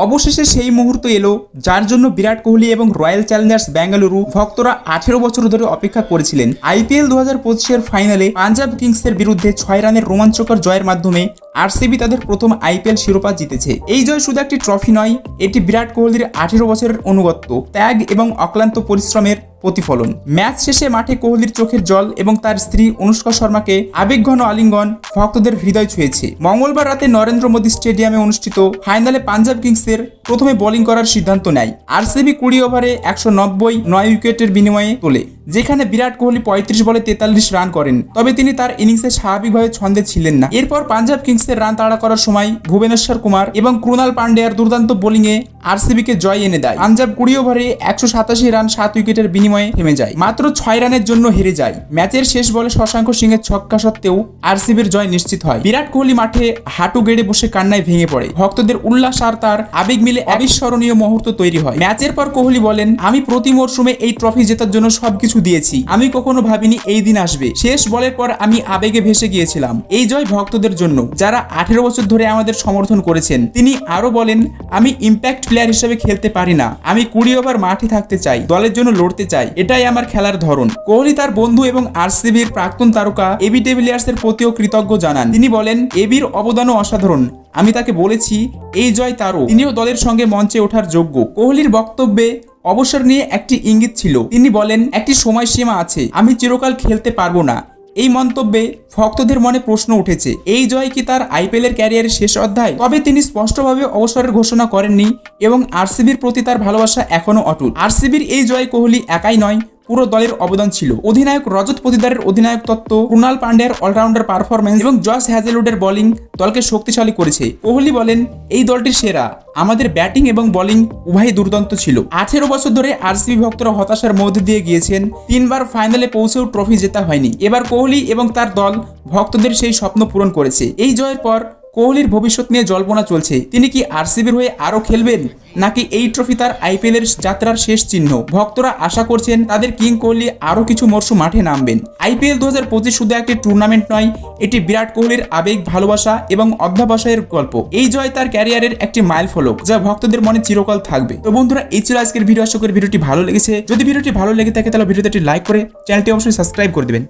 অবশেষে সেই মুহূর্ত এলো যার জন্য বিরাট কোহলি এবং রয়্যাল চ্যালেঞ্জার্স বেঙ্গালুরু ভক্তরা 18 বছর ধরে অপেক্ষা করেছিলেন। আইপিএল 2025-এর ফাইনালে পাঞ্জাব কিংসের বিরুদ্ধে 6 রানের রোমাঞ্চকর জয়ের মাধ্যমে আরসিবি তাদের প্রথম আইপিএল শিরোপা জিতেছে। এই জয় শুধু একটি ট্রফি নয়, এটি বিরাট কোহলির 18 বছরের অনুগত্য, ত্যাগ এবং অক্লান্ত পরিশ্রমের প্রতিফলন। ম্যাচ শেষে মাঠে কোহলির চোখের জল এবং তার স্ত্রী অনুষ্কা শর্মাকে আবেগঘন আলিঙ্গন ভক্তদের হৃদয় ছুঁয়েছে। মঙ্গলবার রাতে নরেন্দ্র মোদী স্টেডিয়ামে অনুষ্ঠিত ফাইনালে পাঞ্জাব কিংসের প্রথমে বোলিং করার সিদ্ধান্ত নেয়। আরসিবি 20 ওভারে 190 উইকেটের বিনিময়ে তোলে, যেখানে বিরাট কোহলি 35 বলে 43 রান করেন। তবে তিনি তার ইনিংসে স্বাভাবিকভাবে ছন্দে ছিলেন না। এরপর পাঞ্জাব কিংসের রান তাড়া করার সময় ভুবনেশ্বর কুমার এবং ক্রুনাল পান্ডিয়ার দুর্দান্ত বোলিংয়ে আরসিবিকে জয় এনে দেয়। পাঞ্জাব 20 ওভারে 187 রান 7 উইকেটের বিনিময়ে থেমে যায়, মাত্র 6 রানের জন্য হেরে যায়। ম্যাচের শেষ বলে শশাঙ্ক সিংয়ের ছক্কা সত্ত্বেও আরসিবির জয় নিশ্চিত হয়। বিরাট কোহলি মাঠে হাঁটু গেড়ে বসে কান্নায় ভেঙে পড়ে। ভক্তদের উল্লাস আর তার আবেগ মিলে অবিস্মরণীয় মুহূর্ত তৈরি হয়। ম্যাচের পর কোহলি বলেন, আমি প্রতি মরশুমে এই ট্রফি জেতার জন্য সবকিছু দিয়েছি। আমি কখনো ভাবিনি এই দিন আসবে। শেষ বলের পর আমি আবেগে ভেসে গিয়েছিলাম। এই জয় ভক্তদের জন্য, যারা 18 বছর ধরে আমাদের সমর্থন করেছেন। তিনি আরো বলেন, আমি ইম্প্যাক্ট প্লেয়ার হিসেবে খেলতে পারি না। আমি 20 ওভার মাঠে থাকতে চাই, দলের জন্য লড়তে চাই। এটাই আমার খেলার ধরন। কোহলি তার বন্ধু এবং আরসিবির প্রাক্তন তারকা এবি ডিভিলিয়ার্সের প্রতিও কৃতজ্ঞ জানান। তিনি বলেন, এবির অবদানও অসাধারণ। আমি তাকে বলেছি এই জয় তারও, তিনিও দলের সঙ্গে মঞ্চে ওঠার যোগ্য। কোহলির বক্তব্যে অবসর নিয়ে একটি ইঙ্গিত ছিল। তিনি বলেন, একটি সময়সীমা আছে, আমি চিরকাল খেলতে পারবো না। এই মন্তব্যে ভক্তদের মনে প্রশ্ন উঠেছে, এই জয় কি তার আইপিএলের ক্যারিয়ারের শেষ অধ্যায়? তবে তিনি স্পষ্টভাবে অবসরের ঘোষণা করেননি এবং আরসিবির প্রতি তার ভালোবাসা এখনো অটুট। আরসিবির এই জয় কোহলি একাই নয়, পুরো দলের অবদান ছিল। অধিনায়ক রজত পতিদারের অধিনায়ক তত্ত্ব, ক্রুনাল পান্ডিয়ার অলরাউন্ডার পারফরম্যান্স এবং জস হ্যাজেলউডের বোলিং দলকে শক্তিশালী করেছে। কোহলি বলেন, এই দলটি সেরা। আমাদের ব্যাটিং এবং বোলিং উভয়ই দুর্দান্ত ছিল। 18 বছর ধরে আরসিবি ভক্তরা হতাশার মধ্যে দিয়ে গিয়েছেন। 3 বার ফাইনালে পৌঁছেও ট্রফি জেতা হয়নি। এবার কোহলি এবং তার দল ভক্তদের সেই স্বপ্ন পূরণ করেছে। এই জয়ের পর কোহলির ভবিষ্যৎ নিয়ে জল্পনা চলছে। তিনি কি আরসিবির হয়ে আরো খেলবেন, নাকি এই ট্রফি তার আইপিএলের যাত্রার শেষ চিহ্ন? ভক্তরা আশা করছেন তাদের কিং কোহলি আরো কিছু মরশুম মাঠে নামবেন। আইপিএল 2025 শুধু একটি টুর্নামেন্ট নয়, এটি বিরাট কোহলির আবেগ, ভালোবাসা এবং অধ্যবসায়ের গল্প। এই জয় তার ক্যারিয়ারের একটি মাইল ফলক, যা ভক্তদের মনে চিরকাল থাকবে। তো বন্ধুরা, এই ছিল আজকের ভিডিও। আশা করি ভিডিওটি ভালো লেগেছে। যদি ভিডিওটি ভালো লেগে থাকে তাহলে ভিডিওতে একটি লাইক করে চ্যানেলটি অবশ্যই সাবস্ক্রাইব করে দেবেন।